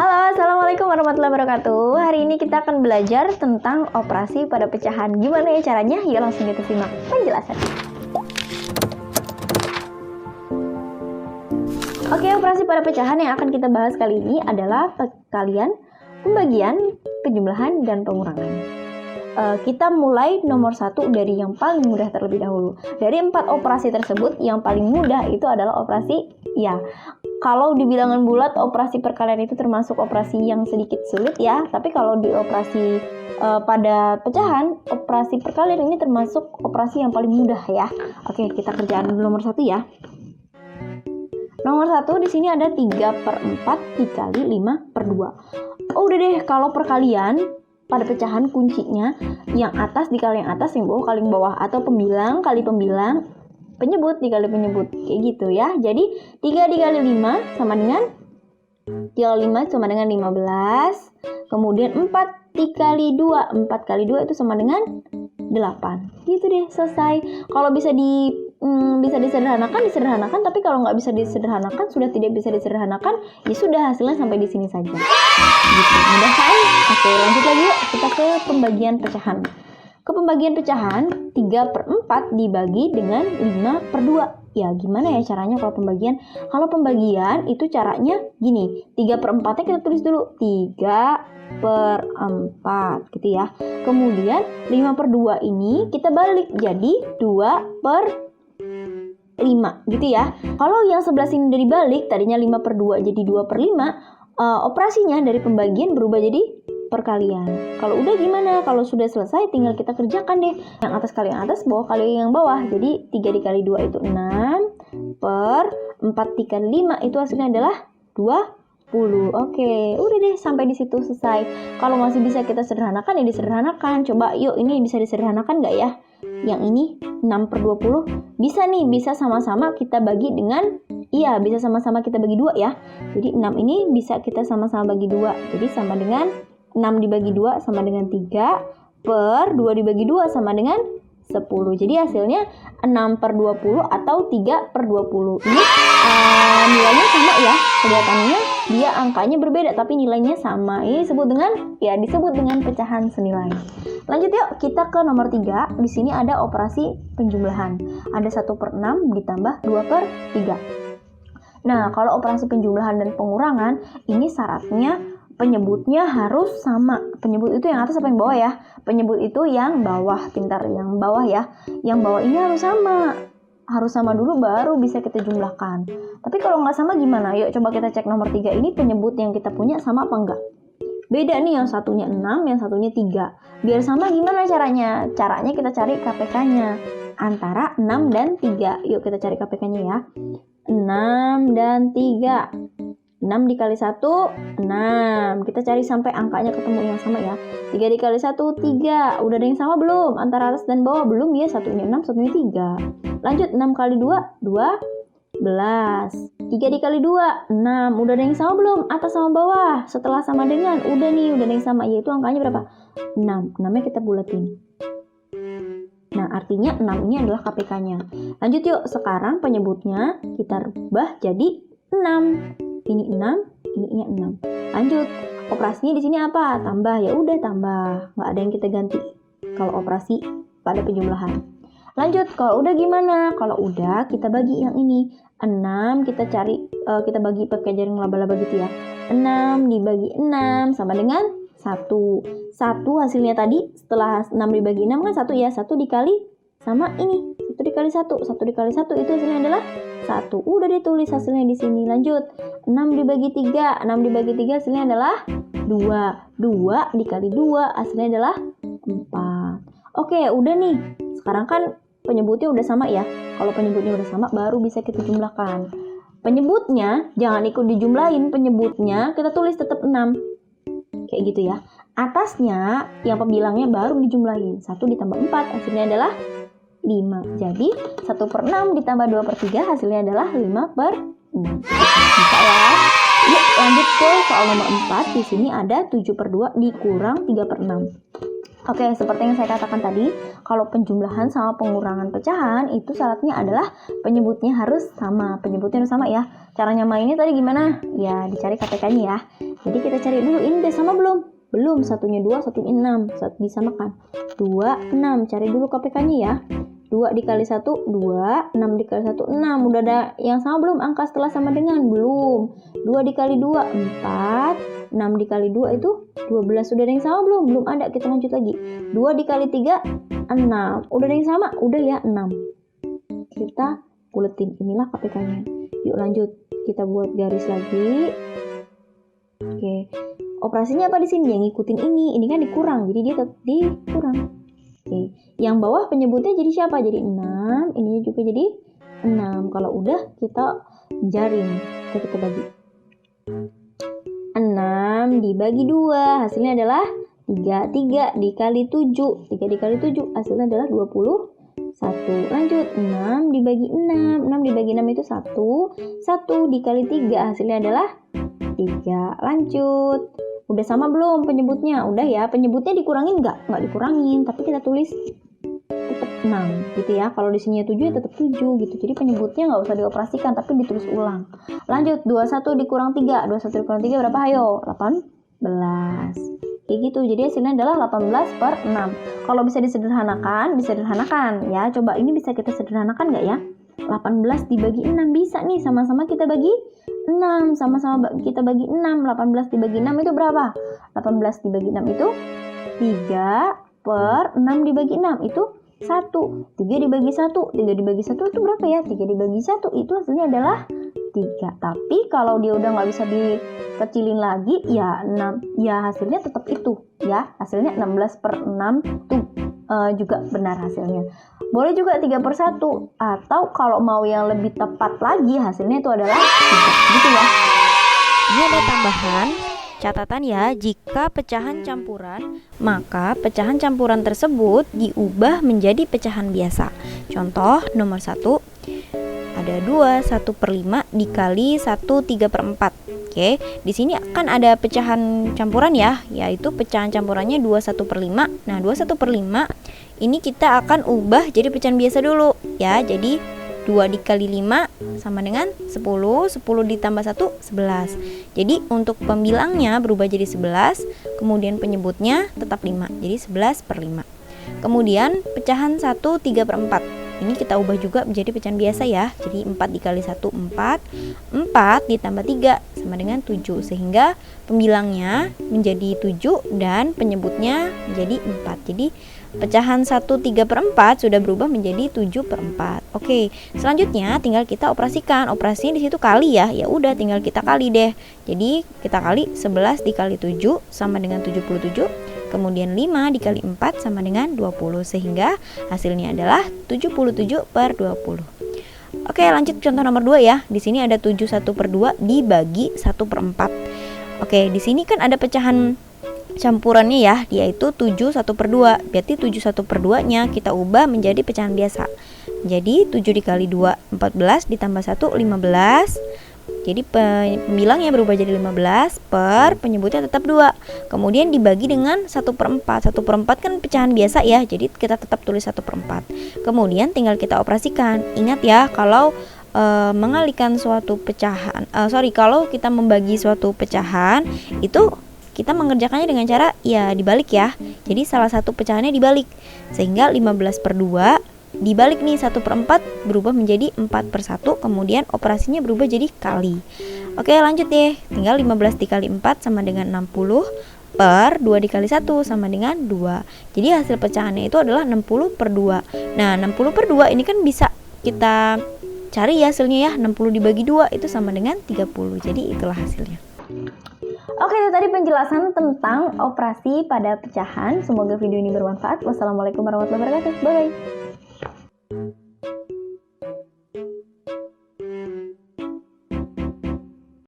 Halo, Assalamualaikum warahmatullahi wabarakatuh. Hari ini kita akan belajar tentang operasi pada pecahan. Gimana ya caranya? Yuk langsung kita simak penjelasannya. Oke, operasi pada pecahan yang akan kita bahas kali ini adalah perkalian, pembagian, penjumlahan, dan pengurangan. Kita mulai nomor 1 dari yang paling mudah terlebih dahulu. Dari 4 operasi tersebut, yang paling mudah itu adalah operasi ya. Kalau di bilangan bulat, operasi perkalian itu termasuk operasi yang sedikit sulit ya. Tapi kalau di operasi pada pecahan, operasi perkalian ini termasuk operasi yang paling mudah ya. Oke, kita kerjaan dulu nomor 1 ya. Nomor 1 di sini ada 3/4 dikali 5/2. Oh, udah deh, kalau perkalian pada pecahan kuncinya yang atas dikali yang atas, yang bawah kali yang bawah, atau pembilang kali pembilang, penyebut dikali penyebut, kayak gitu ya. Jadi 3 dikali 5 sama dengan 5 sama dengan 15. Kemudian 4 dikali 2, 4 kali 2 itu sama dengan 8. Gitu deh, selesai. Kalau bisa disederhanakan, tapi kalau nggak bisa disederhanakan, sudah tidak bisa disederhanakan, ya sudah, hasilnya sampai di sini saja. Gitu, mudah kan? Oke, lanjut lagi yuk, kita ke pembagian pecahan. Ke pembagian pecahan, 3/4 dibagi dengan 5/2. Ya, gimana ya caranya kalau pembagian? Kalau pembagian itu caranya gini, 3/4-nya kita tulis dulu, 3/4 gitu ya. Kemudian 5/2 ini kita balik jadi 2/5 gitu ya. Kalau yang sebelah sini dari balik, tadinya 5/2 jadi 2/5, operasinya dari pembagian berubah jadi perkalian. Kalau udah gimana? Kalau sudah selesai tinggal kita kerjakan deh. Yang atas kali yang atas, bawah kali yang bawah. Jadi 3 dikali 2 itu 6, per 4 dikali 5 itu hasilnya adalah 20. Oke, udah deh, sampai di situ selesai. Kalau masih bisa kita sederhanakan, ya disederhanakan. Coba yuk, ini bisa disederhanakan nggak ya? Yang ini 6/20 bisa nih, bisa sama-sama kita bagi dengan, iya, bisa sama-sama kita bagi 2 ya. Jadi 6 ini bisa kita sama-sama bagi 2. Jadi sama dengan 6 dibagi 2 sama dengan 3, per 2 dibagi 2 sama dengan 10. Jadi hasilnya 6/20 atau 3/20. Ini nilainya sama ya. Kelihatannya dia angkanya berbeda tapi nilainya sama. Ini disebut dengan pecahan senilai. Lanjut yuk, kita ke nomor 3. Di sini ada operasi penjumlahan. Ada 1/6 ditambah 2/3. Nah, kalau operasi penjumlahan dan pengurangan, ini syaratnya penyebutnya harus sama. Penyebut itu yang atas apa yang bawah ya? Penyebut itu yang bawah, pintar, yang bawah ya. Yang bawah ini harus sama. Harus sama dulu baru bisa kita jumlahkan. Tapi kalau nggak sama gimana? Yuk coba kita cek nomor 3 ini, penyebut yang kita punya sama apa enggak? Beda nih, yang satunya 6, yang satunya 3. Biar sama gimana caranya? Caranya kita cari KPK-nya. Antara 6 dan 3. Yuk kita cari KPK-nya ya. 6 dan 3. 6 dikali 1, 6. Kita cari sampai angkanya ketemu yang sama ya. 3 dikali 1, 3. Udah ada yang sama belum? Antara atas dan bawah belum ya. Satunya 6, satunya 3. Lanjut, 6 kali 2, 12. 3 dikali 2, 6. Udah ada yang sama belum? Atas sama bawah. Setelah sama dengan, udah ada yang sama. Yaitu angkanya berapa? 6. 6-nya kita bulatin. Nah, artinya 6 ini adalah KPK-nya. Lanjut yuk, sekarang penyebutnya kita rubah jadi 6. Ini 6, ini 6. Lanjut, operasinya di sini apa? Tambah, ya udah tambah. Nggak ada yang kita ganti kalau operasi pada penjumlahan. Lanjut, kalau udah gimana? Kalau udah, kita bagi yang ini. 6, kita bagi pakai jaring laba-laba gitu ya. 6 dibagi 6 sama dengan 1. 1 hasilnya tadi, setelah 6 dibagi 6 kan 1 ya. 1 dikali sama ini. 1 dikali 1. 1 dikali 1 itu hasilnya adalah 1. Udah ditulis hasilnya di sini. Lanjut, 6 dibagi 3. 6 dibagi 3 hasilnya adalah 2. 2 dikali 2 hasilnya adalah 4. Oke, udah nih. Sekarang kan penyebutnya udah sama ya. Kalau penyebutnya udah sama, baru bisa kita jumlahkan. Penyebutnya jangan ikut dijumlahin. Penyebutnya kita tulis tetap 6. Kayak gitu ya. Atasnya yang pembilangnya baru dijumlahin. 1 ditambah 4 hasilnya adalah 5. Jadi 1/6 ditambah 2/3 hasilnya adalah 5/6. Bisa ya. Yuk lanjut ke soal nomor 4. Di sini ada 7/2 dikurang 3/6. Oke, seperti yang saya katakan tadi, kalau penjumlahan sama pengurangan pecahan itu syaratnya adalah penyebutnya harus sama. Penyebutnya harus sama ya. Caranya mainnya tadi gimana? Ya, dicari KPK-nya ya. Jadi kita cari dulu, ini udah sama belum? Belum, satunya 2, satunya 6. Disamakan. 2, 6. Cari dulu KPK-nya ya. 2 dikali 1, 2. 6 dikali 1, 6. Udah ada yang sama belum? Angka setelah sama dengan? Belum. 2 dikali 2, 4. 6 dikali 2 itu 12. Sudah ada yang sama belum? Belum ada. Kita lanjut lagi. 2 dikali 3, 6. Udah ada yang sama? Udah ya, 6. Kita buletin. Inilah KPK-nya. Yuk lanjut. Kita buat garis lagi. Oke. Operasinya apa di sini? Yang ngikutin ini. Ini kan dikurang. Jadi dia tetap dikurang. Oke. Yang bawah penyebutnya jadi siapa? Jadi 6. Ininya juga jadi 6. Kalau udah kita jaring. Kita bagi. 6 dibagi 2 hasilnya adalah 3. 3 dikali 7. 3 dikali 7 hasilnya adalah 21. Lanjut, 6 dibagi 6. 6 dibagi 6 itu 1. 1 dikali 3 hasilnya adalah 3. Lanjut. Udah sama belum penyebutnya? Udah ya. Penyebutnya dikurangin nggak? Nggak dikurangin, tapi kita tulis tetap 6 gitu ya. Kalau di sini 7 ya tetap 7 gitu. Jadi penyebutnya nggak usah dioperasikan tapi ditulis ulang. Lanjut, 21 dikurang 3. 21 dikurang 3 berapa? Ayo, 18. Kayak gitu. Jadi hasilnya adalah 18/6. Kalau bisa disederhanakan ya. Coba ini bisa kita sederhanakan nggak ya? 18 dibagi 6 bisa nih. Sama-sama kita bagi 6. Sama-sama kita bagi 6. 18 dibagi 6 itu berapa? 18 dibagi 6 itu 3/6 dibagi 6 itu 1. 3 dibagi 1. 3 dibagi 1 itu berapa ya? 3 dibagi 1 itu hasilnya adalah 3. Tapi kalau dia udah nggak bisa dikecilin lagi, ya 6. Ya hasilnya tetap itu ya. Hasilnya 16/6 tuh juga benar hasilnya. Boleh juga 3/1. Atau kalau mau yang lebih tepat lagi, hasilnya itu adalah 3. Gitu ya. Ini ada tambahan catatan ya, jika pecahan campuran, maka pecahan campuran tersebut diubah menjadi pecahan biasa. Contoh nomor 1, ada 2, 1/5 dikali 1 3/4. Oke, di sini kan ada pecahan campuran ya, yaitu pecahan campurannya 2 1/5. Nah, 2 1/5 ini kita akan ubah jadi pecahan biasa dulu ya. Jadi 2 dikali 5 sama dengan 10, 10 ditambah 1, 11. Jadi untuk pembilangnya berubah jadi 11, kemudian penyebutnya tetap 5, jadi 11/5. Kemudian pecahan 1 3/4. Ini kita ubah juga menjadi pecahan biasa ya. Jadi 4 dikali 1, 4. 4 ditambah 3 sama dengan 7. Sehingga pembilangnya menjadi 7 dan penyebutnya menjadi 4. Jadi pecahan 1 3/4 sudah berubah menjadi 7/4. Oke, selanjutnya tinggal kita operasikan. Operasinya di situ kali ya. Ya udah tinggal kita kali deh. Jadi kita kali 11 dikali 7 sama dengan 77. Kemudian 5 dikali 4 sama dengan 20. Sehingga hasilnya adalah 77/20. Oke, lanjut contoh nomor 2 ya. Di sini ada 7 1/2 dibagi 1/4. Oke, di sini kan ada pecahan campurannya ya, yaitu 7 1/2. Berarti 7 1/2-nya kita ubah menjadi pecahan biasa. Jadi 7 dikali 2 14 ditambah 1 15. Jadi pembilangnya berubah jadi 15 per penyebutnya tetap 2. Kemudian dibagi dengan 1/4. 1/4 kan pecahan biasa ya. Jadi kita tetap tulis 1/4. Kemudian tinggal kita operasikan. Ingat ya, kalau mengalihkan suatu pecahan, kalau kita membagi suatu pecahan itu kita mengerjakannya dengan cara ya dibalik ya. Jadi salah satu pecahannya dibalik. Sehingga 15/2 dibalik nih 1/4 berubah menjadi 4/1. Kemudian operasinya berubah jadi kali. Oke, lanjut deh. Tinggal 15 dikali 4 sama dengan 60 per 2 dikali 1 sama dengan 2. Jadi hasil pecahannya itu adalah 60/2. Nah, 60/2 ini kan bisa kita cari ya hasilnya ya. 60 dibagi 2 itu sama dengan 30. Jadi itulah hasilnya. Oke, itu tadi penjelasan tentang operasi pada pecahan. Semoga video ini bermanfaat. Wassalamualaikum warahmatullahi wabarakatuh. Bye.